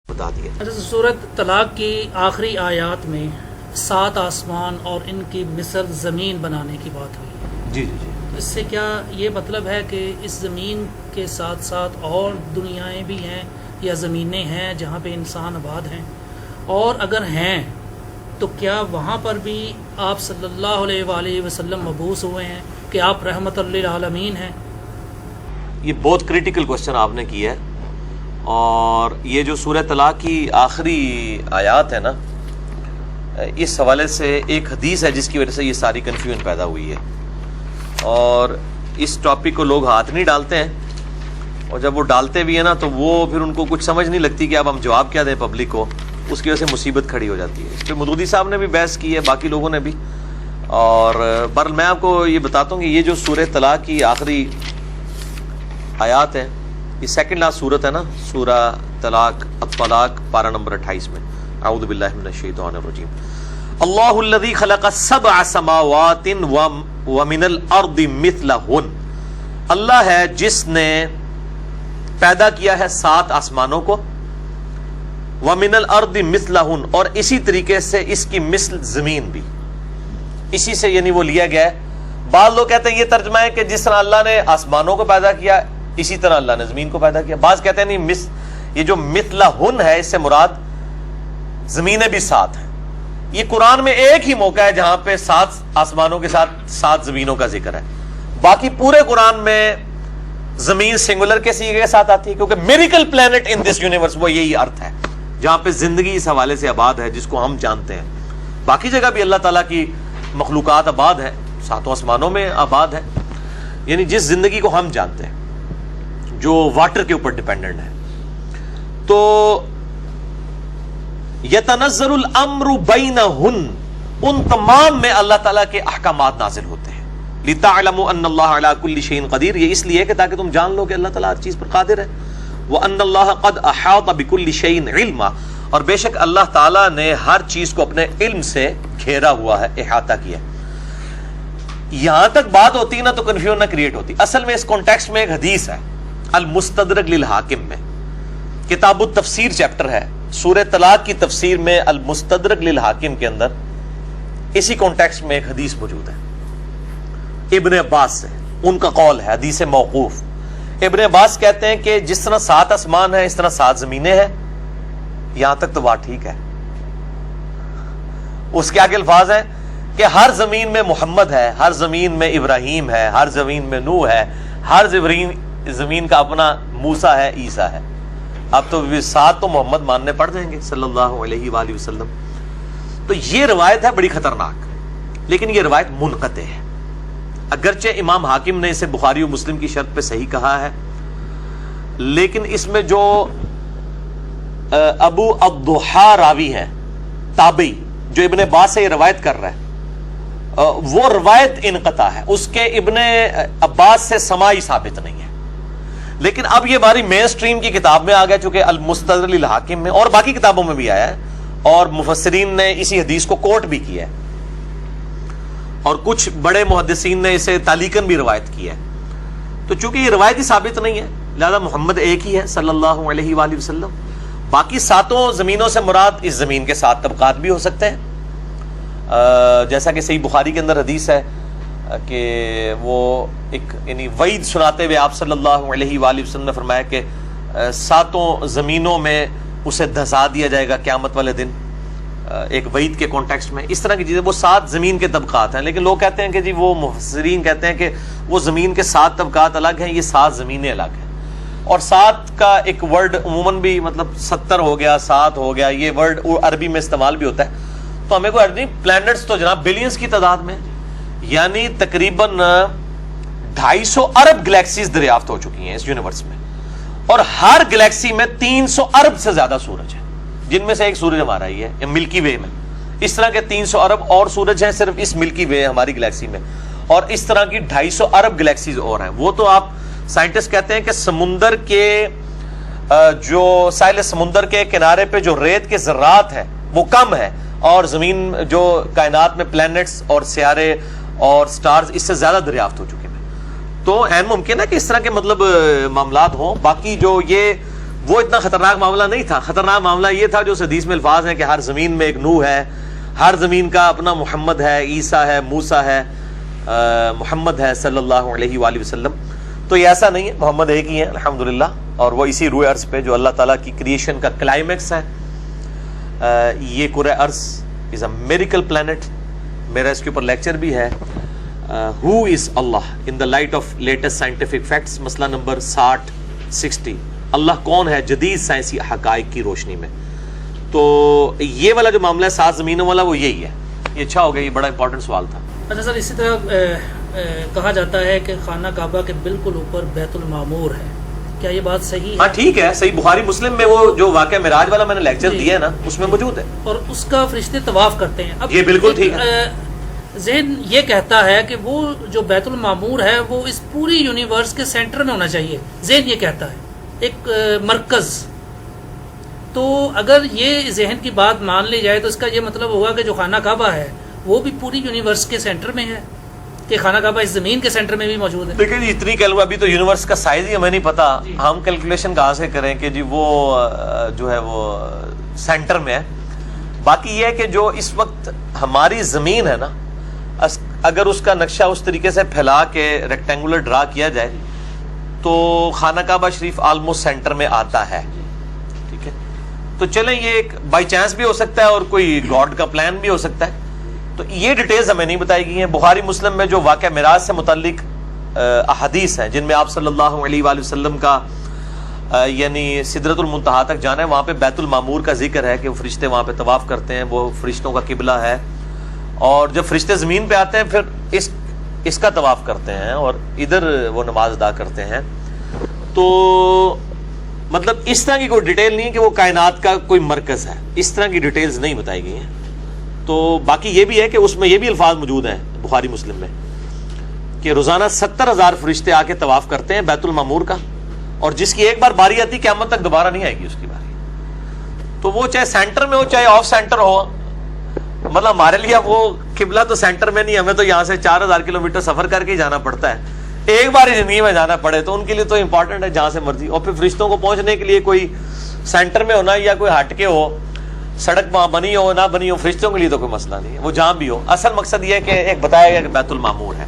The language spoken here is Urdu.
بتا دیا۔ سورۃ طلاق کی آخری آیات میں 7 آسمان اور ان کی مثل زمین بنانے کی بات ہوئی۔ جی جی جی، اس سے کیا یہ مطلب ہے کہ اس زمین کے ساتھ ساتھ اور دنیایں بھی ہیں یا زمینیں ہیں جہاں پہ انسان آباد ہیں؟ اور اگر ہیں تو کیا وہاں پر بھی آپ صلی اللہ علیہ وآلہ وسلم مبعوث ہوئے ہیں کہ آپ رحمت للعالمین ہیں؟ یہ بہت کریٹیکل کوشچن آپ نے کیا ہے، اور یہ جو سورہ طلاق کی آخری آیات ہے نا، اس حوالے سے ایک حدیث ہے جس کی وجہ سے یہ ساری کنفیوژن پیدا ہوئی ہے، اور اس ٹاپک کو لوگ ہاتھ نہیں ڈالتے ہیں، اور جب وہ ڈالتے بھی ہیں نا تو وہ پھر ان کو کچھ سمجھ نہیں لگتی کہ اب ہم جواب کیا دیں پبلک کو، اس کی وجہ سے مصیبت کھڑی ہو جاتی ہے۔ اس پہ مودودی صاحب نے بھی بحث کی ہے، باقی لوگوں نے بھی، اور بہرحال میں آپ کو یہ بتاتا ہوں کہ یہ جو سورہ طلاق کی آخری آیات ہیں، یہ سیکنڈ لاسٹ صورت ہے نا، سورہ طلاق الطلاق پارہ نمبر 28 میں، اعوذ باللہ من الشیطان الرجیم، اللہ الذی خلق 7 سماوات ومن الارض مثلہن، اللہ ہے جس نے پیدا کیا ہے 7 آسمانوں کو، ومن الارض مثلہن، اور اسی طریقے سے اس کی مثل زمین بھی، اسی سے یعنی وہ لیا گیا ہے۔ بعض لوگ کہتے ہیں یہ ترجمہ ہے کہ جس طرح اللہ نے آسمانوں کو پیدا کیا اسی طرح اللہ نے زمین کو پیدا کیا۔ بعض کہتے ہیں نہیں، یہ جو مثلہن ہے اس سے مراد زمینیں بھی 7 ہیں۔ یہ قرآن میں ایک ہی موقع ہے جہاں پہ 7 آسمانوں کے ساتھ 7 زمینوں کا ذکر ہے، باقی پورے قرآن میں زمین سنگولر کے سیغے کے ساتھ آتی ہے، کیونکہ miracle plant in this universe, وہ یہی ارتھ ہے جہاں پہ زندگی اس حوالے سے آباد ہے جس کو ہم جانتے ہیں۔ باقی جگہ بھی اللہ تعالیٰ کی مخلوقات آباد ہے، 7 آسمانوں میں آباد ہے، یعنی جس زندگی کو ہم جانتے ہیں جو واٹر کے اوپر ڈیپینڈنٹ ہے۔ تو یتنزل الامر بینہن، ان تمام میں اللہ تعالیٰ کے احکامات نازل ہوتے ہیں۔ لتعلموا ان اللہ علی کل شیء قدیر، یہ اس لیے کہ تاکہ تم جان لو کہ اللہ تعالیٰ ہر چیز پر قادر ہے۔ وان اللہ قد احاط بکل شیء علما، اور بے شک اللہ تعالیٰ نے ہر چیز کو اپنے علم سے گھیرا ہوا ہے، احاطہ کیا ہے۔ یہاں تک بات ہوتی ہے نا تو کنفیوژن نہ کریٹ ہوتی۔ اصل میں اس کانٹیکسٹ میں ایک حدیث ہے المستدرک للحاکم میں، کتاب التفسیر چیپٹر ہے، سورہ طلاق کی تفسیر میں المستدرک للحاکم کے اندر اسی کانٹیکسٹ میں ایک حدیث موجود ہے ابن عباس سے، ان کا قول ہے، حدیث موقوف۔ ابن عباس کہتے ہیں کہ جس طرح 7 آسمان ہیں اس طرح 7 زمینیں ہیں، یہاں تک تو بات ٹھیک ہے۔ اس کے آگے الفاظ ہیں کہ ہر زمین میں محمد ہے، ہر زمین میں ابراہیم ہے، ہر زمین میں نوح ہے، ہر زمین کا اپنا موسیٰ ہے، عیسیٰ ہے۔ اب تو 7 تو محمد ماننے پڑ جائیں گے صلی اللہ علیہ وآلہ وسلم۔ تو یہ روایت ہے بڑی خطرناک، لیکن یہ روایت منقطع ہے، اگرچہ امام حاکم نے اسے بخاری و مسلم کی شرط پہ صحیح کہا ہے، لیکن اس میں جو ابو الضحیٰ راوی ہیں تابعی جو ابن عباس سے یہ روایت کر رہا ہے، وہ روایت انقطاع ہے، اس کے ابن عباس سے سماعی ثابت نہیں ہے۔ لیکن اب یہ ہماری مین سٹریم کی کتاب میں آ گیا، چونکہ المستدرک للحاکم میں اور باقی کتابوں میں بھی آیا ہے، اور مفسرین نے اسی حدیث کو کوٹ بھی کیا ہے، اور کچھ بڑے محدثین نے اسے تعلیقاً بھی روایت کی ہے۔ تو چونکہ یہ روایت ہی ثابت نہیں ہے، لہذا محمد ایک ہی ہے صلی اللہ علیہ وآلہ وسلم۔ باقی 7 زمینوں سے مراد اس زمین کے 7 طبقات بھی ہو سکتے ہیں، جیسا کہ صحیح بخاری کے اندر حدیث ہے کہ وہ ایک یعنی وعید سناتے ہوئے آپ صلی اللہ علیہ وآلہ وسلم نے فرمایا کہ 7 زمینوں میں اسے دھسا دیا جائے گا قیامت والے دن، ایک وعید کے کانٹیکسٹ میں۔ اس طرح کی چیزیں، وہ 7 زمین کے طبقات ہیں، لیکن لوگ کہتے ہیں کہ جی وہ مفسرین کہتے ہیں کہ وہ زمین کے 7 طبقات الگ ہیں، یہ 7 زمینیں الگ ہیں۔ اور 7 کا ایک ورڈ عموماً بھی مطلب 70 ہو گیا، 7 ہو گیا، یہ ورڈ عربی میں استعمال بھی ہوتا ہے۔ تو ہمیں کوئی نہیں، پلانٹس تو جناب بلینز کی تعداد میں، یعنی تقریباً 250 ارب گلیکسیز دریافت ہو چکی ہیں اس یونیورس میں، اور ہر گلیکسی میں 300 ارب سے زیادہ سورج ہیں، جن میں سے ایک سورج ہمارا ہی ہے ملکی وے میں۔ اس طرح کے 300 ارب اور سورج ہیں صرف اس ملکی وے ہماری گلیکسی میں، اور اس طرح کی 250 ارب گلیکسیز اور ہیں۔ وہ تو آپ سائنٹسٹ کہتے ہیں کہ سمندر کے جو ساحل سمندر کے کنارے پہ جو ریت کے ذرات ہیں وہ کم ہے، اور زمین جو کائنات میں پلانٹس اور سیارے اور سٹارز اس سے زیادہ دریافت ہو چکے ہیں۔ تو عین ممکن ہے کہ اس طرح کے مطلب معاملات ہوں۔ باقی جو یہ وہ اتنا خطرناک معاملہ نہیں تھا. خطرناک معاملہ یہ تھا جو اس حدیث میں الفاظ ہیں کہ ہر زمین میں ایک نوح ہے, ہر زمین کا اپنا محمد ہے, عیسیٰ ہے, موسیٰ ہے, محمد ہے صلی اللہ علیہ وآلہ وسلم. تو یہ ایسا نہیں ہے, محمد ایک ہی ہے الحمدللہ, اور وہ اسی روئے ارض پہ جو اللہ تعالیٰ کی کریشن کا کلائمیکس ہے. یہ کرۂ ارض از اے میریکل پلانٹ. میرا اس کے اوپر لیکچر بھی ہے, who is Allah in the light of latest scientific facts, مسئلہ نمبر 60. اللہ کون ہے جدید سائنسی حقائق کی روشنی میں. تو یہ والا جو معاملہ ہے 7 زمینوں والا وہ یہی ہے. یہ اچھا ہو گیا, یہ بڑا امپورٹنٹ سوال تھا. اچھا سر, اسی طرح کہا جاتا ہے کہ خانہ کعبہ کے بالکل اوپر بیت المعمور ہے, کیا یہ بات صحیح ہے؟ ہاں ٹھیک ہے, صحیح. بخاری مسلم میں وہ جو واقعہ معراج والا میں نے لیکچر دیا ہے نا, اس میں موجود ہے, اور اس کا فرشتے طواف کرتے ہیں. اب یہ بالکل ٹھیک ہے. ذہن یہ کہتا ہے کہ وہ جو بیت المعمور ہے وہ اس پوری یونیورس کے سینٹر میں ہونا چاہیے. ذہن یہ کہتا ہے ایک مرکز. تو اگر یہ ذہن کی بات مان لی جائے تو اس کا یہ مطلب ہوگا کہ جو خانہ کعبہ ہے وہ بھی پوری یونیورس کے سینٹر میں ہے, کہ خانہ کعبہ اس زمین کے سینٹر میں بھی موجود ہے. دیکھیں جی, اتنی کہہ لوں, ابھی تو یونیورس کا سائز ہی ہمیں نہیں پتا, ہم کیلکولیشن کہاں سے کریں کہ جی وہ جو ہے وہ سینٹر میں ہے. باقی یہ ہے کہ جو اس وقت ہماری زمین ہے نا, اگر اس کا نقشہ اس طریقے سے پھیلا کے ریکٹینگولر ڈرا کیا جائے تو خانہ کعبہ شریف آلموسٹ سینٹر میں آتا ہے. ٹھیک ہے, تو چلیں یہ ایک بائی چانس بھی ہو سکتا ہے اور کوئی گاڈ کا پلان بھی ہو سکتا ہے. تو یہ ڈیٹیلز ہمیں نہیں بتائی گئی ہیں. بخاری مسلم میں جو واقعہ معراج سے متعلق احادیث ہیں جن میں آپ صلی اللہ علیہ وآلہ وسلم کا یعنی سدرۃ المنتہا تک جانا ہے, وہاں پہ بیت المعمور کا ذکر ہے کہ وہ فرشتے وہاں پہ طواف کرتے ہیں, وہ فرشتوں کا قبلہ ہے, اور جب فرشتے زمین پہ آتے ہیں پھر اس کا طواف کرتے ہیں اور ادھر وہ نماز ادا کرتے ہیں. تو مطلب اس طرح کی کوئی ڈیٹیل نہیں ہے کہ وہ کائنات کا کوئی مرکز ہے, اس طرح کی ڈیٹیلز نہیں بتائی گئی ہیں. تو باقی یہ بھی ہے کہ اس میں یہ بھی الفاظ موجود ہیں بخاری مسلم میں کہ روزانہ 70,000 فرشتے آ کے طواف کرتے ہیں بیت المعمور کا, اور جس کی ایک بار باری آتی قیامت تک دوبارہ نہیں آئے گی اس کی باری. تو وہ چاہے سینٹر میں ہو چاہے آف سینٹر ہو, مطلب ہمارے لیے وہ قبلہ تو سینٹر میں نہیں, ہمیں تو یہاں سے 4,000 کلومیٹر سفر کر کے ہی جانا پڑتا ہے. ایک بار ہی زندگی میں جانا پڑے تو ان کے لیے تو امپورٹنٹ ہے جہاں سے مرضی. اور پھر فرشتوں کو پہنچنے کے لیے کوئی سینٹر میں ہونا یا کوئی ہٹ کے ہو, سڑک وہاں بنی ہو نہ بنی ہو, فرشتوں کے لیے تو کوئی مسئلہ نہیں ہے, وہ جہاں بھی ہو. اصل مقصد یہ ہے کہ ایک بتایا گیا کہ بیت المعمور ہے.